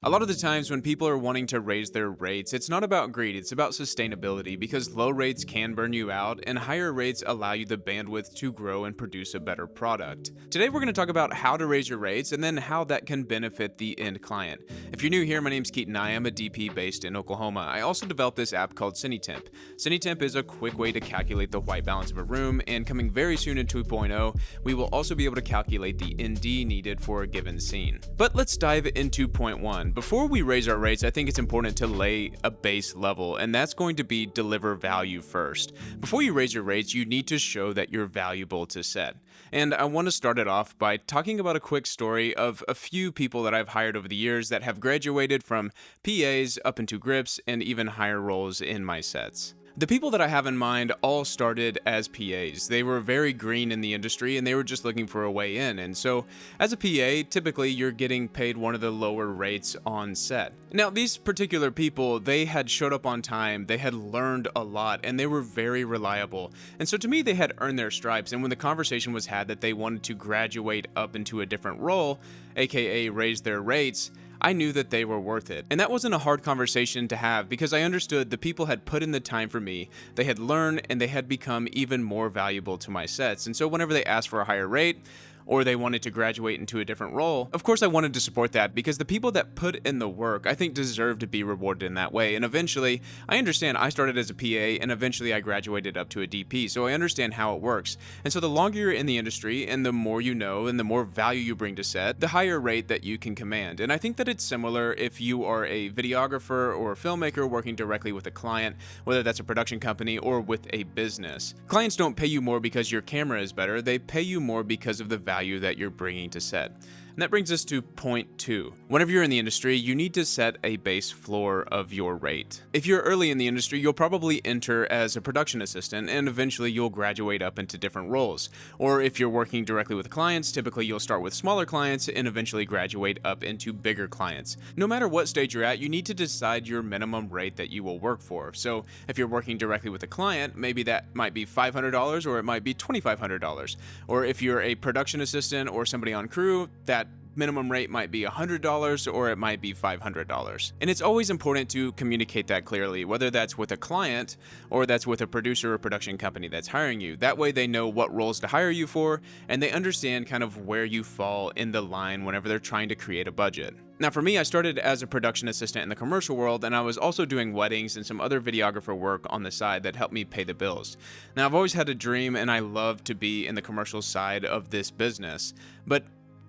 A lot of the times when people are wanting to raise their rates, it's not about greed, it's about sustainability because low rates can burn you out and higher rates allow you the bandwidth to grow and produce a better product. Today we're going to talk about how to raise your rates and then how that can benefit the end client. If you're new here, my name's Keaton. I am a DP based in Oklahoma. I also developed this app called CineTemp. CineTemp is a quick way to calculate the white balance of a room, and coming very soon in 2.0, we will also be able to calculate the ND needed for a given scene. But let's dive into point one. Before we raise our rates, I think it's important to lay a base level, and that's going to be deliver value first. Before you raise your rates, you need to show that you're valuable to set. And I want to start it off by talking about a quick story of a few people that I've hired over the years that have graduated from PAs up into grips and even higher roles in my sets. The people that I have in mind all started as PAs. They were very green in the industry and they were just looking for a way in. And so as a PA, typically you're getting paid one of the lower rates on set. Now, these particular people, they had showed up on time, they had learned a lot, and they were very reliable. And so to me, they had earned their stripes. And when the conversation was had that they wanted to graduate up into a different role, aka raise their rates, I knew that they were worth it. And that wasn't a hard conversation to have because I understood the people had put in the time for me, they had learned, and they had become even more valuable to my sets. And so whenever they asked for a higher rate, or they wanted to graduate into a different role, of course I wanted to support that because the people that put in the work, I think, deserve to be rewarded in that way. And eventually, I understand I started as a PA and eventually I graduated up to a DP, so I understand how it works. And so the longer you're in the industry and the more you know and the more value you bring to set, the higher rate that you can command. And I think that it's similar if you are a videographer or a filmmaker working directly with a client, whether that's a production company or with a business. Clients don't pay you more because your camera is better, they pay you more because of the value that you're bringing to set. And that brings us to point two. Whenever you're in the industry, you need to set a base floor of your rate. If you're early in the industry, you'll probably enter as a production assistant and eventually you'll graduate up into different roles. Or if you're working directly with clients, typically you'll start with smaller clients and eventually graduate up into bigger clients. No matter what stage you're at, you need to decide your minimum rate that you will work for. So if you're working directly with a client, maybe that might be $500 or it might be $2,500. Or if you're a production assistant or somebody on crew, that minimum rate might be $100 or it might be $500. And it's always important to communicate that clearly, whether that's with a client or that's with a producer or production company that's hiring you. That way they know what roles to hire you for and they understand kind of where you fall in the line whenever they're trying to create a budget. Now for me, I started as a production assistant in the commercial world and I was also doing weddings and some other videographer work on the side that helped me pay the bills. Now I've always had a dream and I love to be in the commercial side of this business, but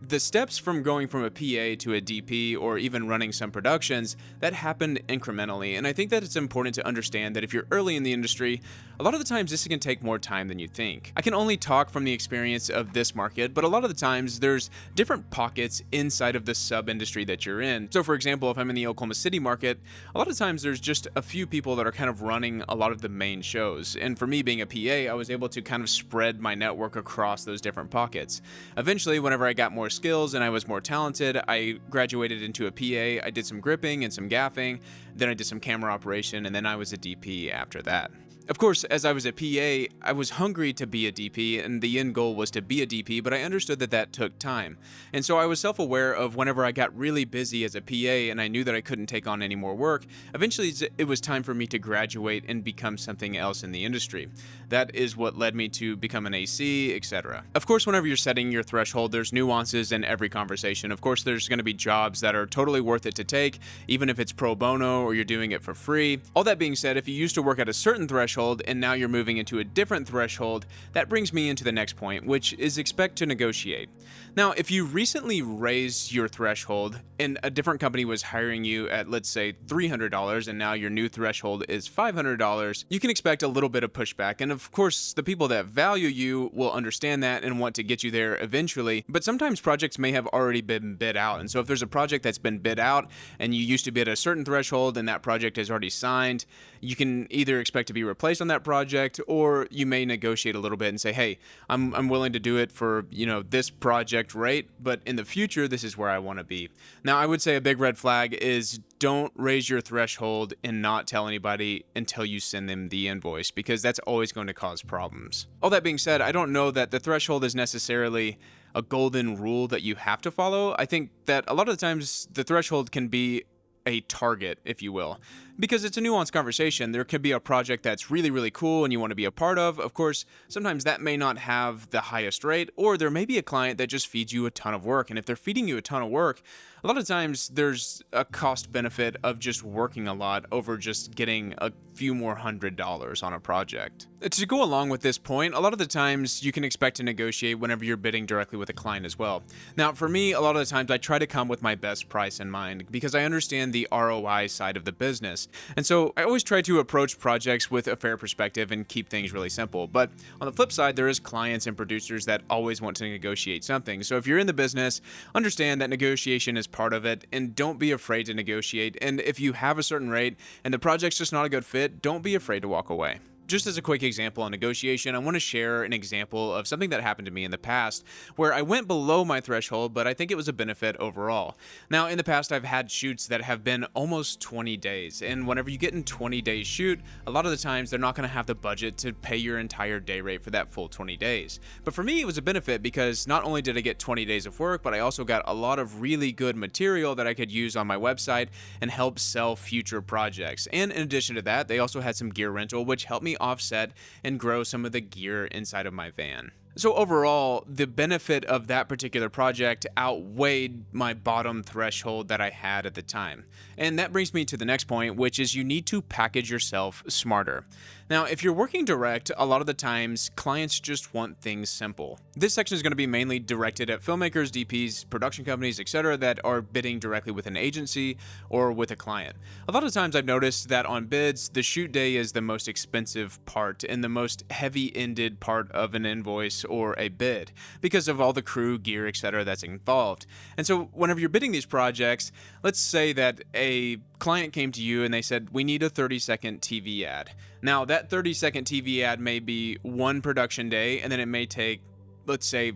the steps from going from a PA to a DP or even running some productions, that happened incrementally. And I think that it's important to understand that if you're early in the industry, a lot of the times this can take more time than you think. I can only talk from the experience of this market, but a lot of the times there's different pockets inside of the sub-industry that you're in. So for example, if I'm in the Oklahoma City market, a lot of times there's just a few people that are kind of running a lot of the main shows. And for me being a PA, I was able to kind of spread my network across those different pockets. Eventually, whenever I got more skills and I was more talented, I graduated into a PA, I did some gripping and some gaffing, then I did some camera operation, and then I was a DP after that. Of course, as I was a PA, I was hungry to be a DP, and the end goal was to be a DP, but I understood that that took time. And so I was self-aware of whenever I got really busy as a PA and I knew that I couldn't take on any more work, eventually it was time for me to graduate and become something else in the industry. That is what led me to become an AC, etc. Of course, whenever you're setting your threshold, there's nuances in every conversation. Of course, there's going to be jobs that are totally worth it to take, even if it's pro bono or you're doing it for free. All that being said, if you used to work at a certain threshold, and now you're moving into a different threshold, that brings me into the next point, which is expect to negotiate. Now, if you recently raised your threshold and a different company was hiring you at, let's say, $300 and now your new threshold is $500, you can expect a little bit of pushback. And of course, the people that value you will understand that and want to get you there eventually. But sometimes projects may have already been bid out. And so if there's a project that's been bid out and you used to be at a certain threshold and that project is already signed, you can either expect to be replaced on that project, or you may negotiate a little bit and say, hey, I'm willing to do it for, this project rate, but in the future, this is where I want to be. Now, I would say a big red flag is don't raise your threshold and not tell anybody until you send them the invoice, because that's always going to cause problems. All that being said, I don't know that the threshold is necessarily a golden rule that you have to follow. I think that a lot of the times the threshold can be a target, if you will, because it's a nuanced conversation. There could be a project that's really, really cool and you want to be a part of. Of course, sometimes that may not have the highest rate, or there may be a client that just feeds you a ton of work. And if they're feeding you a ton of work, a lot of times there's a cost benefit of just working a lot over just getting a few more $100s on a project. To go along with this point, a lot of the times you can expect to negotiate whenever you're bidding directly with a client as well. Now, for me, a lot of the times I try to come with my best price in mind because I understand the ROI side of the business. And so I always try to approach projects with a fair perspective and keep things really simple. But on the flip side, there is clients and producers that always want to negotiate something. So if you're in the business, understand that negotiation is part of it, and don't be afraid to negotiate. And if you have a certain rate and the project's just not a good fit, don't be afraid to walk away. Just as a quick example on negotiation, I want to share an example of something that happened to me in the past where I went below my threshold, but I think it was a benefit overall. Now, in the past, I've had shoots that have been almost 20 days, and whenever you get in 20 days shoot, a lot of the times they're not going to have the budget to pay your entire day rate for that full 20 days. But for me, it was a benefit because not only did I get 20 days of work, but I also got a lot of really good material that I could use on my website and help sell future projects. And in addition to that, they also had some gear rental, which helped me offset and grow some of the gear inside of my van. So overall, the benefit of that particular project outweighed my bottom threshold that I had at the time. And that brings me to the next point, which is you need to package yourself smarter. Now, if you're working direct, a lot of the times clients just want things simple. This section is going to be mainly directed at filmmakers, DPs, production companies, etc. that are bidding directly with an agency or with a client. A lot of times I've noticed that on bids, the shoot day is the most expensive part and the most heavy-ended part of an invoice or a bid because of all the crew, gear, etc. that's involved. And so whenever you're bidding these projects, let's say that a client came to you and they said, we need a 30-second TV ad. Now, that 30-second TV ad may be one production day, and then it may take, let's say,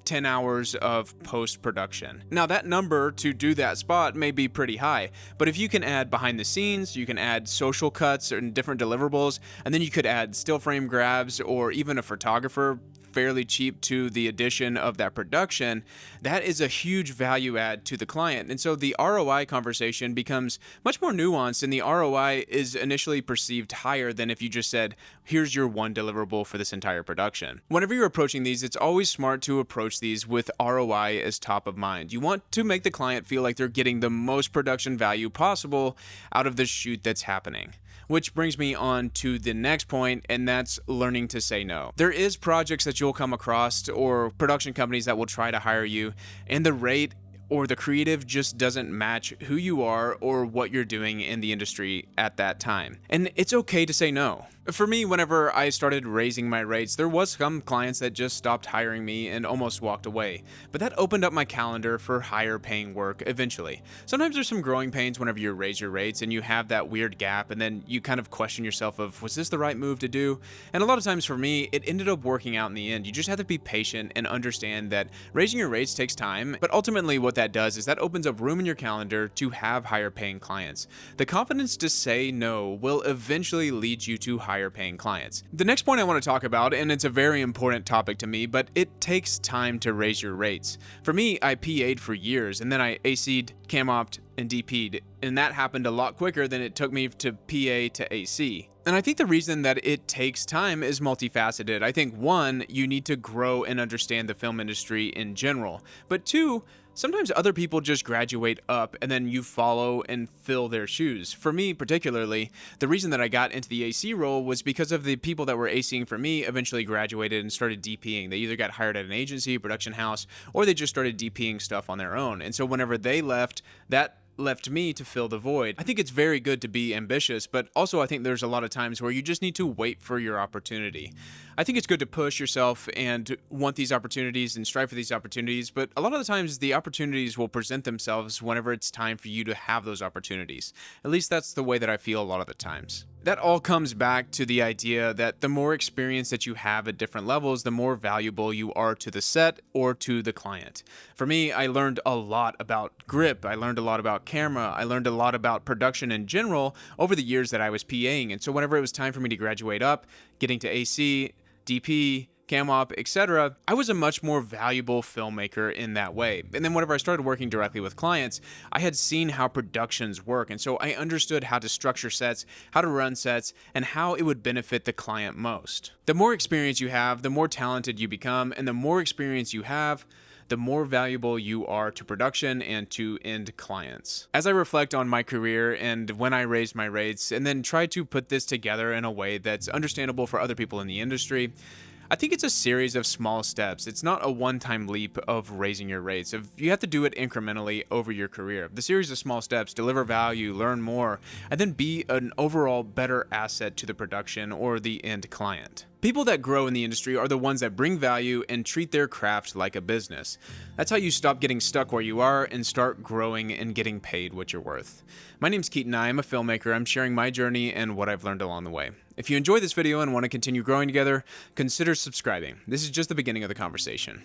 10 hours of post-production. Now, that number to do that spot may be pretty high, but if you can add behind the scenes, you can add social cuts and different deliverables, and then you could add still frame grabs or even a photographer fairly cheap to the addition of that production, that is a huge value add to the client. And so the ROI conversation becomes much more nuanced, and the ROI is initially perceived higher than if you just said, here's your one deliverable for this entire production. Whenever you're approaching these, it's always smart to approach these with ROI as top of mind. You want to make the client feel like they're getting the most production value possible out of the shoot that's happening. Which brings me on to the next point, and that's learning to say no. There is projects that you'll come across or production companies that will try to hire you, and the rate or the creative just doesn't match who you are or what you're doing in the industry at that time. And it's okay to say no. For me, whenever I started raising my rates, there was some clients that just stopped hiring me and almost walked away. But that opened up my calendar for higher paying work eventually. Sometimes there's some growing pains whenever you raise your rates and you have that weird gap, and then you kind of question yourself of, was this the right move to do? And a lot of times for me, it ended up working out in the end. You just have to be patient and understand that raising your rates takes time, but ultimately what that does is that opens up room in your calendar to have higher paying clients. The confidence to say no will eventually lead you to higher paying clients. The next point I want to talk about, and it's a very important topic to me, but it takes time to raise your rates. For me, I PA'd for years, and then I AC'd, cam-opped, and DP'd, and that happened a lot quicker than it took me to PA to AC. And I think the reason that it takes time is multifaceted. I think one, you need to grow and understand the film industry in general, but two, sometimes other people just graduate up and then you follow and fill their shoes. For me particularly, the reason that I got into the AC role was because of the people that were ACing for me eventually graduated and started DPing. They either got hired at an agency, production house, or they just started DPing stuff on their own. And so whenever they left, that left me to fill the void. I think it's very good to be ambitious, but also I think there's a lot of times where you just need to wait for your opportunity. I think it's good to push yourself and want these opportunities and strive for these opportunities, but a lot of the times the opportunities will present themselves whenever it's time for you to have those opportunities. At least that's the way that I feel a lot of the times. That all comes back to the idea that the more experience that you have at different levels, the more valuable you are to the set or to the client. For me, I learned a lot about grip. I learned a lot about camera. I learned a lot about production in general over the years that I was PAing. And so whenever it was time for me to graduate up, getting to AC, DP, cam op, etc., I was a much more valuable filmmaker in that way. And then whenever I started working directly with clients, I had seen how productions work, and so I understood how to structure sets, how to run sets, and how it would benefit the client most. The more experience you have, the more talented you become, and the more experience you have, the more valuable you are to production and to end clients. As I reflect on my career and when I raised my rates, and then try to put this together in a way that's understandable for other people in the industry, I think it's a series of small steps. It's not a one-time leap of raising your rates. You have to do it incrementally over your career. The series of small steps: deliver value, learn more, and then be an overall better asset to the production or the end client. People that grow in the industry are the ones that bring value and treat their craft like a business. That's how you stop getting stuck where you are and start growing and getting paid what you're worth. My name's Keaton. I am a filmmaker. I'm sharing my journey and what I've learned along the way. If you enjoyed this video and want to continue growing together, consider subscribing. This is just the beginning of the conversation.